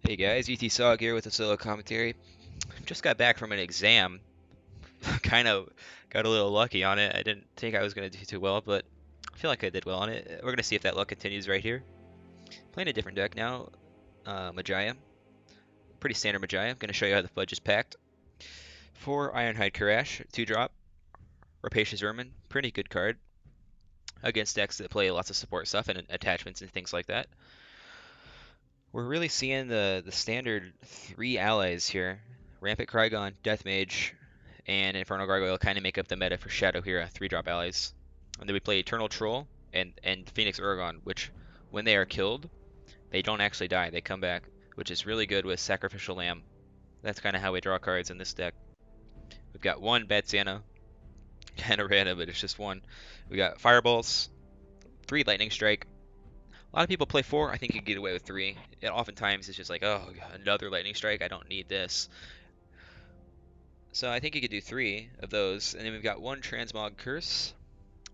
Hey guys, ET Sogg here with a solo commentary. Just got back from an exam. Kind of got a little lucky on it. I didn't think I was going to do too well, but I feel like I did well on it. We're going to see if that luck continues right here. Playing a different deck now. Majiya. Pretty standard Majiya. I'm going to show you how the fudge is packed. 4 Ironhide Karash, 2 drop. Rapacious Vermin, pretty good card. Against decks that play lots of support stuff and attachments and things like that. We're really seeing the standard 3 allies here. Rampant Krygon, Death Mage, and Infernal Gargoyle kind of make up the meta for Shadow Hero 3-drop allies. And then we play Eternal Troll and Phoenix Uragon, which when they are killed, they don't actually die. They come back, which is really good with Sacrificial Lamb. That's kind of how we draw cards in this deck. We've got 1 Bad Santa, kind of random, but it's just 1. We got Fireballs, 3 Lightning Strike. A lot of people play 4. I think you get away with 3. It oftentimes it's just like, oh, another Lightning Strike. I don't need this. So I think you could do 3 of those. And then we've got 1 Transmog Curse.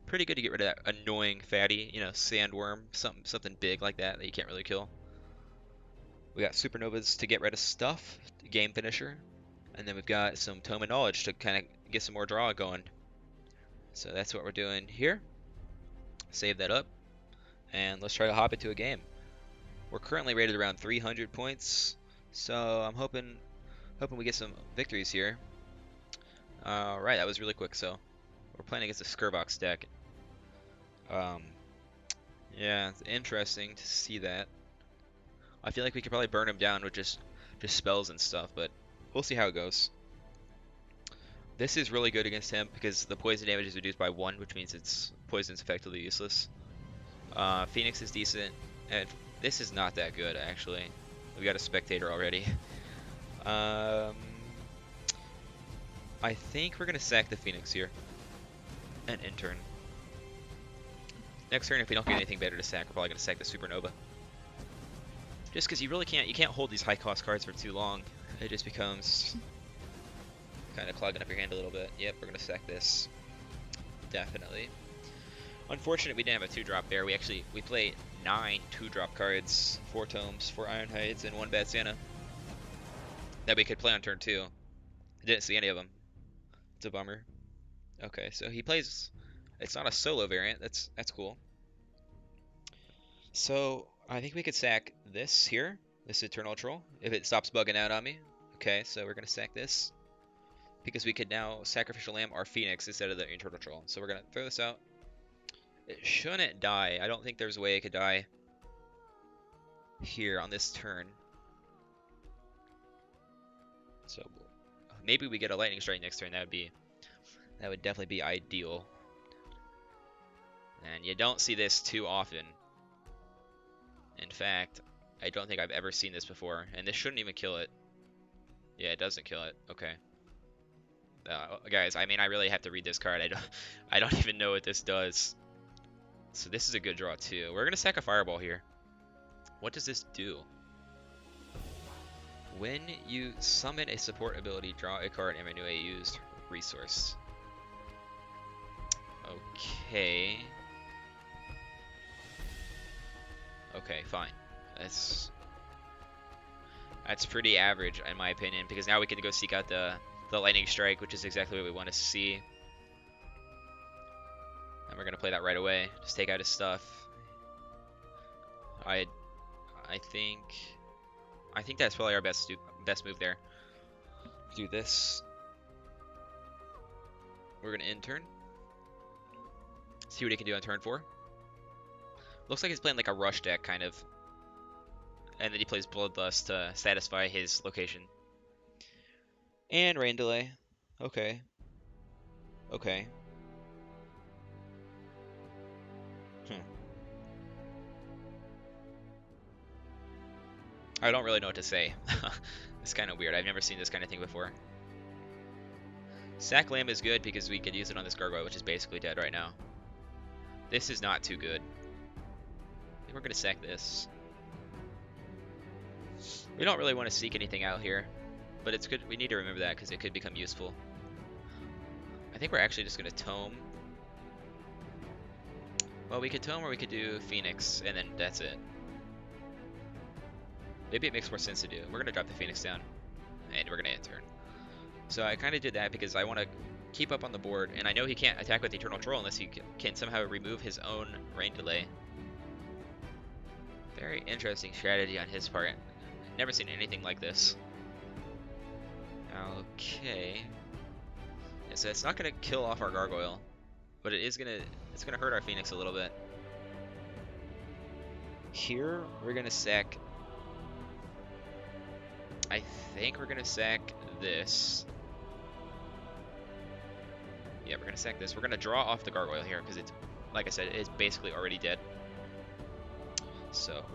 Pretty good to get rid of that annoying fatty, sandworm, something big like that you can't really kill. We got Supernovas to get rid of stuff, game finisher. And then we've got some Tome of Knowledge to kind of get some more draw going. So that's what we're doing here. Save that up. And let's try to hop into a game. We're currently rated around 300 points, so I'm hoping we get some victories here. Alright, that was really quick. So we're playing against a Skervox deck. Yeah, it's interesting to see that. I feel like we could probably burn him down with just spells and stuff, but we'll see how it goes. This is really good against him because the poison damage is reduced by 1, which means its poison's effectively useless. Phoenix is decent, and this is not that good actually. We got a spectator already. I think we're gonna sack the Phoenix here and intern. Next turn, if we don't get anything better to sack, we're probably gonna sack the Supernova. Just because you can't hold these high cost cards for too long. It just becomes kind of clogging up your hand a little bit. Yep, we're gonna sack this. Definitely. Unfortunate we didn't have a 2-drop there. We played 9 2-drop cards, 4 tomes, 4 Ironhides, and 1 Bad Santa that we could play on turn 2. Didn't see any of them. It's a bummer. Okay, so he plays. It's not a solo variant. That's cool. So I think we could sack this here, this Eternal Troll, if it stops bugging out on me. Okay, so we're gonna sack this because we could now Sacrificial Lamb our Phoenix instead of the Eternal Troll. So we're gonna throw this out. It shouldn't die. I don't think there's a way it could die here on this turn. So maybe we get a Lightning Strike next turn. That would definitely be ideal. And you don't see this too often. In fact, I don't think I've ever seen this before. And this shouldn't even kill it. Yeah, it doesn't kill it. Okay. Guys, I mean, I really have to read this card. I don't even know what this does. So this is a good draw too. We're gonna sack a Fireball here. What does this do? When you summon a support ability, draw a card and renew a used resource. Okay. Okay, fine. That's pretty average in my opinion, because now we can go seek out the Lightning Strike, which is exactly what we want to see. And we're gonna play that right away. Just take out his stuff. I think that's probably our best move there. Do this. We're gonna intern. See what he can do on turn 4. Looks like he's playing like a rush deck kind of. And then he plays Bloodlust to satisfy his location. And Rain Delay. Okay. Okay. I don't really know what to say. It's kind of weird. I've never seen this kind of thing before. Sack Lamb is good because we could use it on this Gargoyle, which is basically dead right now. This is not too good. I think we're going to sack this. We don't really want to seek anything out here, but it's good. We need to remember that because it could become useful. I think we're actually just going to tome. Well, we could tome or we could do Phoenix, and then that's it. maybe it makes more sense to do. We're gonna drop the Phoenix down, and we're gonna end turn. So I kind of did that because I want to keep up on the board, and I know he can't attack with Eternal Troll unless he can somehow remove his own rain delay. Very interesting strategy on his part. Never seen anything like this. Okay. Yeah, so it's not gonna kill off our Gargoyle, but it's gonna hurt our Phoenix a little bit. Here we're gonna sack. I think we're gonna sack this. Yeah, we're gonna sack this. We're gonna draw off the Gargoyle here because it's, like I said, it's basically already dead. So,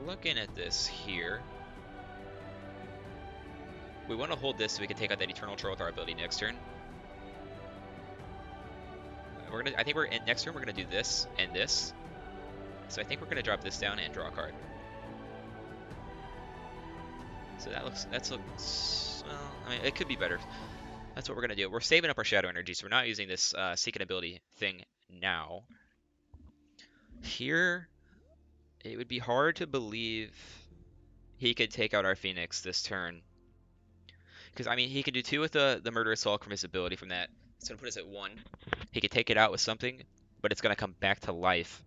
looking at this here, we want to hold this so we can take out that Eternal Troll with our ability next turn. I think next turn we're gonna do this and this. So I think we're gonna drop this down and draw a card. So that looks, well, I mean, it could be better. That's what we're gonna do. We're saving up our Shadow Energy, so we're not using this Seek an Ability thing now. Here, it would be hard to believe he could take out our Phoenix this turn. Because, I mean, he could do 2 with the Murderous Assault from his ability from that. It's going to put us at 1. He could take it out with something, but it's going to come back to life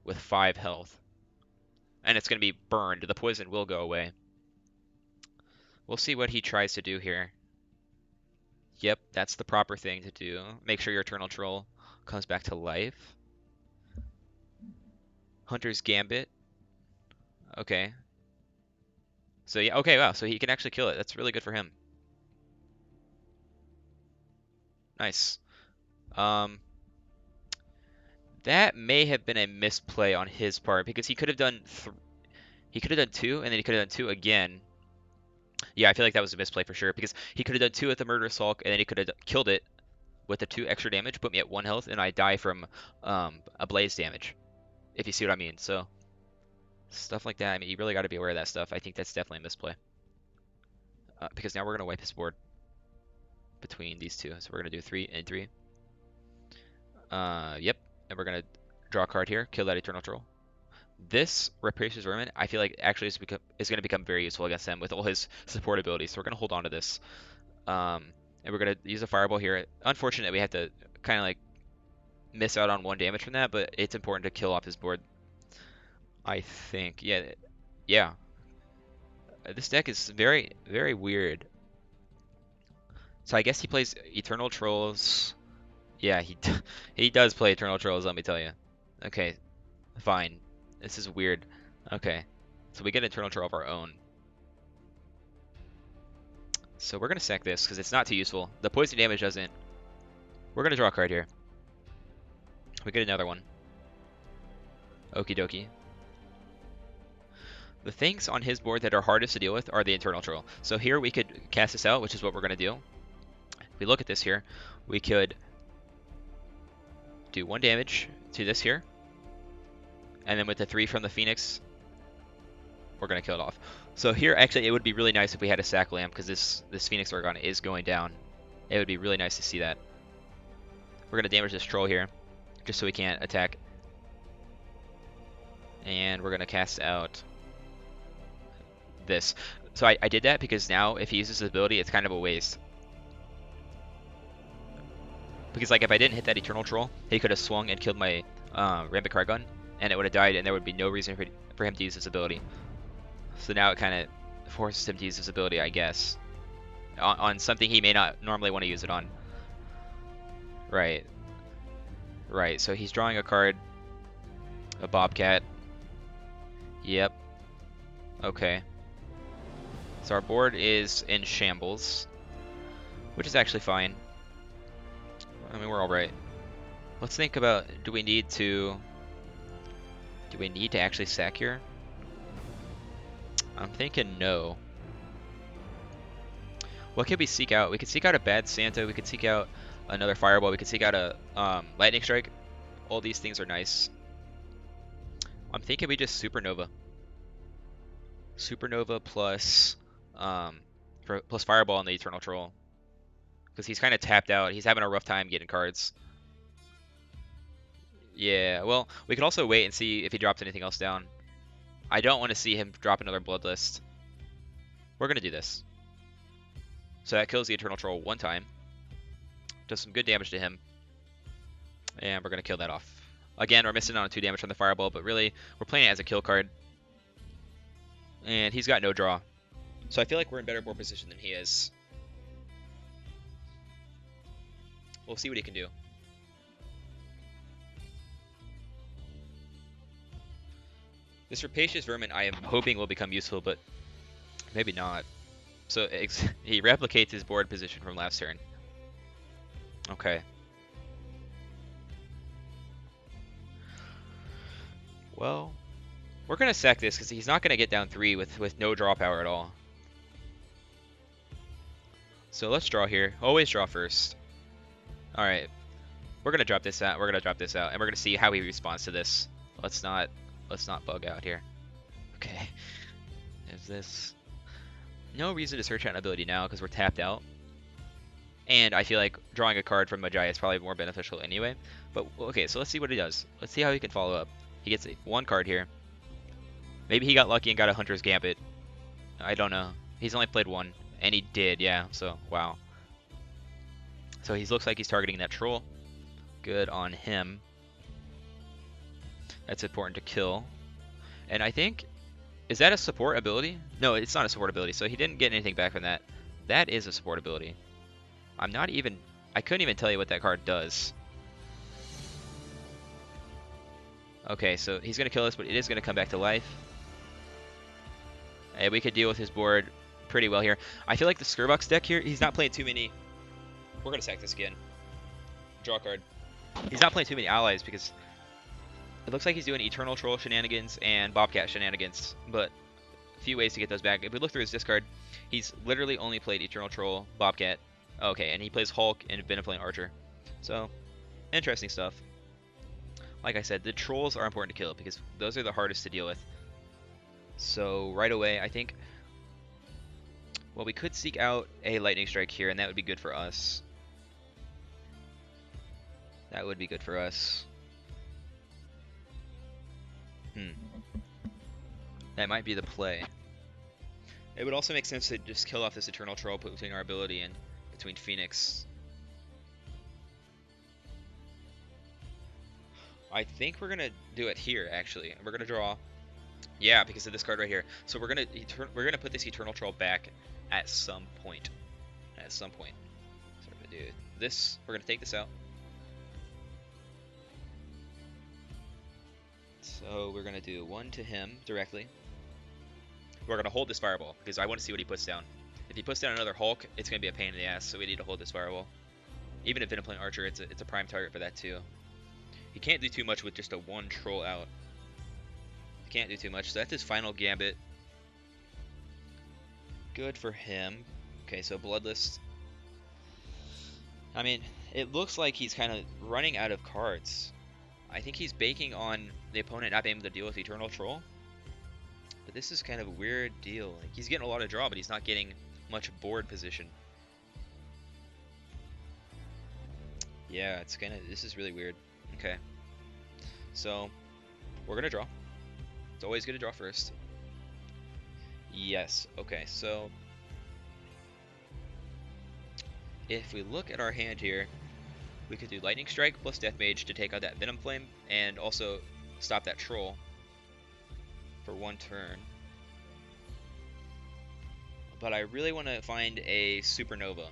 with 5 health. And it's going to be burned. The poison will go away. We'll see what he tries to do here. Yep, that's the proper thing to do. Make sure your Eternal Troll comes back to life. Hunter's Gambit. Okay. So, yeah, okay, wow. So he can actually kill it. That's really good for him. Nice. That may have been a misplay on his part because he could have done 2 and then he could have done 2 again. Yeah, I feel like that was a misplay for sure because he could have done 2 with the Murderous Hulk and then he could have killed it with the 2 extra damage, put me at 1 health, and I die from a blaze damage. If you see what I mean. So stuff like that. I mean, you really got to be aware of that stuff. I think that's definitely a misplay because now we're gonna wipe his board between these two. So we're gonna do 3 and 3. Yep. And we're going to draw a card here, kill that Eternal Troll. This Rapacious Vermin, I feel like actually is going to become very useful against him with all his support abilities. So we're going to hold on to this. And we're going to use a Fireball here. Unfortunately, we have to kind of like miss out on 1 damage from that, but it's important to kill off his board. I think. Yeah. This deck is very, very weird. So I guess he plays Eternal Trolls. Yeah, he does play Eternal Trolls, let me tell you. Okay, fine. This is weird. Okay, so we get Eternal Troll of our own. So we're going to sack this because it's not too useful. The poison damage doesn't. We're going to draw a card here. We get another one. Okie dokie. The things on his board that are hardest to deal with are the Eternal Troll. So here we could cast this out, which is what we're going to do. If we look at this here, we could do 1 damage to this here. And then with the 3 from the Phoenix, we're going to kill it off. So here, actually, it would be really nice if we had a Sack Lamp, because this Phoenix Argon is going down. It would be really nice to see that. We're going to damage this Troll here, just so he can't attack. And we're going to cast out this. So I did that because now, if he uses his ability, it's kind of a waste. Because like if I didn't hit that Eternal Troll, he could have swung and killed my Rampant Crygun, and it would have died, and there would be no reason for him to use his ability. So now it kind of forces him to use his ability, I guess, on something he may not normally want to use it on. Right. Right, so he's drawing a card. A Bobcat. Yep. Okay. So our board is in shambles, which is actually fine. I mean, we're all right. Let's think about, do we need to actually sack here? I'm thinking no. What could we seek out? We could seek out a Bad Santa. We could seek out another Fireball. We could seek out a Lightning Strike. All these things are nice. I'm thinking we just Supernova. Supernova plus plus Fireball on the Eternal Troll. Because he's kind of tapped out. He's having a rough time getting cards. Yeah, well, we could also wait and see if he drops anything else down. I don't want to see him drop another Bloodlust. We're going to do this. So that kills the Eternal Troll one time. Does some good damage to him. And we're going to kill that off. Again, we're missing on 2 damage from the Fireball, but really, we're playing it as a kill card. And he's got no draw. So I feel like we're in better board position than he is. We'll see what he can do. This Rapacious Vermin I am hoping will become useful, but maybe not. So he replicates his board position from last turn. Okay. Well, we're going to sack this because he's not going to get down 3 with no draw power at all. So let's draw here. Always draw first. Alright. We're going to drop this out. We're going to drop this out. And we're going to see how he responds to this. Let's not bug out here. Okay. Is this... No reason to search out an ability now because we're tapped out. And I feel like drawing a card from Majiya is probably more beneficial anyway. But, okay, so let's see what he does. Let's see how he can follow up. He gets 1 card here. Maybe he got lucky and got a Hunter's Gambit. I don't know. He's only played 1. And he did, yeah. So, wow. So he looks like he's targeting that troll. Good on him. That's important to kill. And I think... Is that a support ability? No, it's not a support ability. So he didn't get anything back from that. That is a support ability. I'm not even... I couldn't even tell you what that card does. Okay, so he's going to kill us, but it is going to come back to life. And we could deal with his board pretty well here. I feel like the Skervox deck here, he's not playing too many... We're going to sack this again. Draw a card. He's not playing too many allies because it looks like he's doing Eternal Troll shenanigans and Bobcat shenanigans, but a few ways to get those back. If we look through his discard, he's literally only played Eternal Troll, Bobcat. Okay, and he plays Hulk and Benevolent Archer. So, interesting stuff. Like I said, the trolls are important to kill because those are the hardest to deal with. So, right away, I think... Well, we could seek out a Lightning Strike here, and that would be good for us. That would be good for us. That might be the play. It would also make sense to just kill off this Eternal Troll, put between our ability and between Phoenix. I think we're gonna do it here. Actually, we're gonna draw. Yeah, because of this card right here. So we're gonna put this Eternal Troll back at some point. At some point. So we're gonna do this. We're gonna take this out. So we're gonna do 1 to him directly. We're gonna hold this Fireball because I want to see what he puts down. If he puts down another Hulk, it's gonna be a pain in the ass. So we need to hold this Fireball. Even if Benevolent Archer, it's a prime target for that too. He can't do too much with just a 1 troll out. He can't do too much. So that's his final Gambit. Good for him. Okay, so Bloodlust. I mean, it looks like he's kind of running out of cards. I think he's banking on the opponent not being able to deal with Eternal Troll. But this is kind of a weird deal. Like, he's getting a lot of draw, but he's not getting much board position. Yeah, it's kind of... This is really weird. Okay. So, we're going to draw. It's always good to draw first. Yes. Okay, so... If we look at our hand here, we could do Lightning Strike plus Death Mage to take out that Venom Flame and also stop that Troll for 1 turn. But I really want to find a Supernova.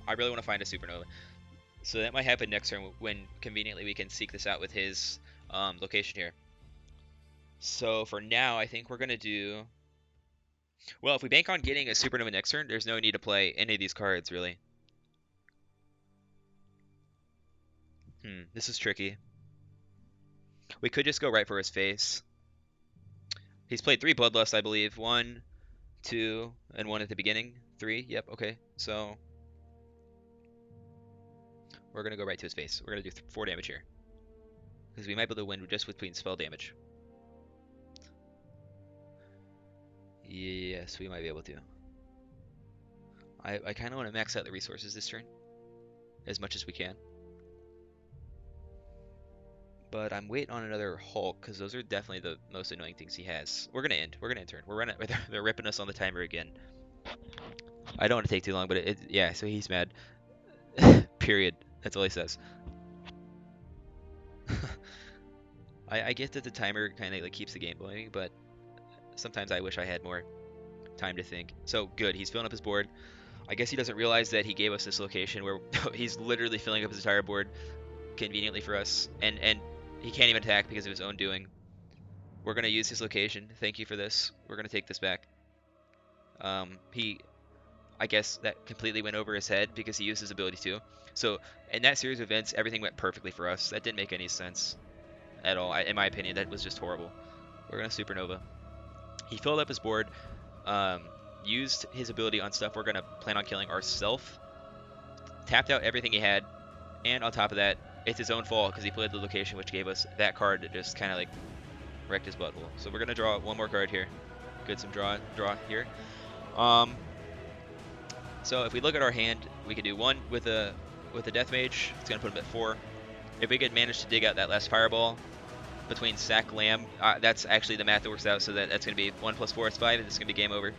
I really want to find a Supernova. So that might happen next turn when conveniently we can seek this out with his location here. So for now, I think we're going to do... Well, if we bank on getting a Supernova next turn, there's no need to play any of these cards, really. This is tricky. We could just go right for his face. He's played 3 Bloodlust, I believe. 1, 2, and 1 at the beginning. 3, yep, okay. So, we're going to go right to his face. We're going to do 4 damage here. Because we might be able to win just with spell damage. Yes, we might be able to. I kind of want to max out the resources this turn. As much as we can. But I'm waiting on another Hulk because those are definitely the most annoying things he has. We're gonna end. We're gonna end turn. We're running. They're ripping us on the timer again. I don't want to take too long, but yeah. So he's mad. Period. That's all he says. I get that the timer kind of like keeps the game going, but sometimes I wish I had more time to think. So good. He's filling up his board. I guess he doesn't realize that he gave us this location where he's literally filling up his entire board conveniently for us, and he can't even attack because of his own doing. We're gonna use his location. Thank you for this. We're gonna take this back. He, I guess that completely went over his head because he used his ability to. So in that series of events, everything went perfectly for us. That didn't make any sense at all. In my opinion, that was just horrible. We're gonna supernova. He filled up his board, um, used his ability on stuff we're gonna plan on killing ourselves, tapped out everything he had, and on top of that, it's his own fault because he played the location which gave us that card that just kind of like wrecked his butthole. So we're gonna draw one more card here. Good, some draw here. So if we look at our hand, we could do one with a Death Mage. It's gonna put him at 4. If we could manage to dig out that last Fireball between Sack Lamb, that's actually the math that works out. So that's gonna be 1 + 4 is 5, and it's gonna be game over.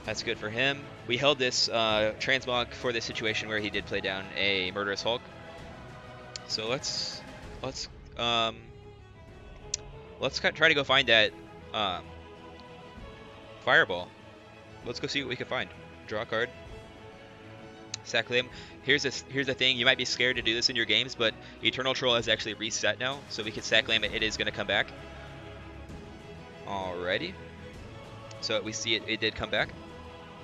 That's good for him. We held this transmog for this situation where he did play down a Murderous Hulk. So let's try to go find that Fireball. Let's go see what we can find. Draw a card. Sack Lamb. Here's the thing. You might be scared to do this in your games, but Eternal Troll has actually reset now, so we can Sack Lamb it. It is going to come back. Alrighty. So we see it did come back.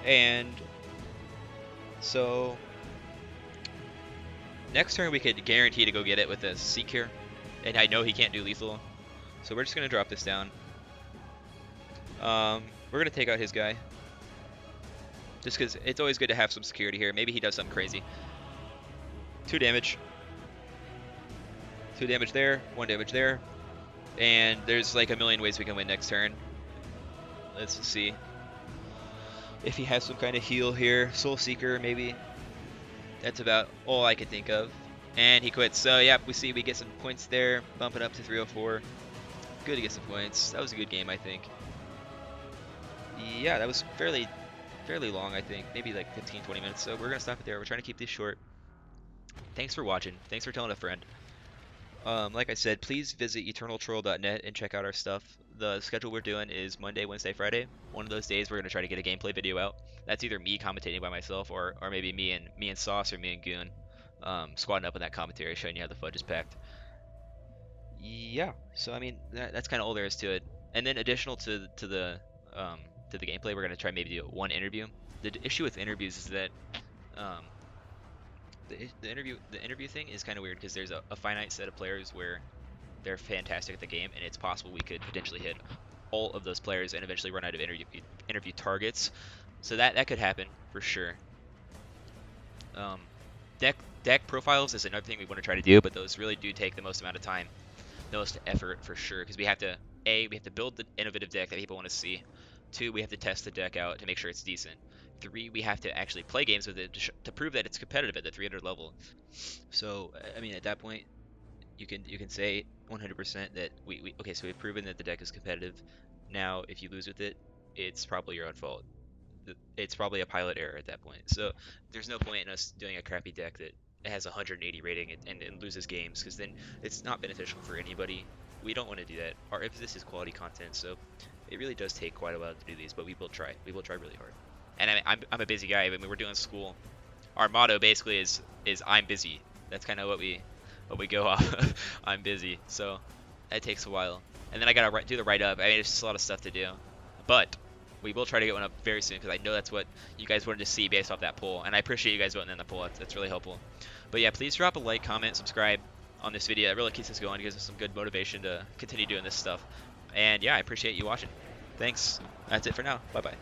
And so next turn we could guarantee to go get it with a Seek here. And I know he can't do lethal. So we're just going to drop this down. We're going to take out his guy. Just because it's always good to have some security here. Maybe he does something crazy. 2 damage. 2 damage there. 1 damage there. And there's like a million ways we can win next turn. Let's see. If he has some kind of heal here. Soul Seeker, maybe. That's about all I could think of. And he quits. So, yeah, we get some points there. Bump it up to 304. Good to get some points. That was a good game, I think. Yeah, that was fairly long, I think. Maybe like 15, 20 minutes. So we're going to stop it there. We're trying to keep this short. Thanks for watching. Thanks for telling a friend. Like I said, please visit eternaltroll.net and check out our stuff. The schedule we're doing is Monday, Wednesday, Friday. One of those days we're going to try to get a gameplay video out. That's either me commentating by myself or maybe me and Sauce or me and Goon squatting up in that commentary showing you how the fudge is packed. Yeah, so I mean that's kind of all there is to it. And then additional to the gameplay, we're gonna try maybe do one interview. The issue with interviews is that the interview thing is kind of weird because there's a finite set of players where they're fantastic at the game, and it's possible we could potentially hit all of those players and eventually run out of interview targets. So that could happen for sure. Deck profiles is another thing we want to try to do, but those really do take the most amount of time, the most effort for sure, because we have to build the innovative deck that people want to see. 2, we have to test the deck out to make sure it's decent. 3, we have to actually play games with it to prove that it's competitive at the 300 level. So I mean, at that point, you can say 100% that okay, so we've proven that the deck is competitive. Now, if you lose with it, it's probably your own fault. It's probably a pilot error at that point. So there's no point in us doing a crappy deck that has 180 rating and loses games, because then it's not beneficial for anybody. We don't want to do that. Our emphasis is quality content, so it really does take quite a while to do these, but we will try. We will try really hard. And I'm a busy guy. I mean, we're doing school. Our motto basically is I'm busy. That's kind of what we go off. I'm busy. So that takes a while. And then I gotta do the write-up. I mean, it's just a lot of stuff to do. But we will try to get one up very soon, because I know that's what you guys wanted to see based off that poll. And I appreciate you guys voting in the poll. That's really helpful. But yeah, please drop a like, comment, subscribe on this video. It really keeps us going. It gives us some good motivation to continue doing this stuff. And yeah, I appreciate you watching. Thanks. That's it for now. Bye-bye.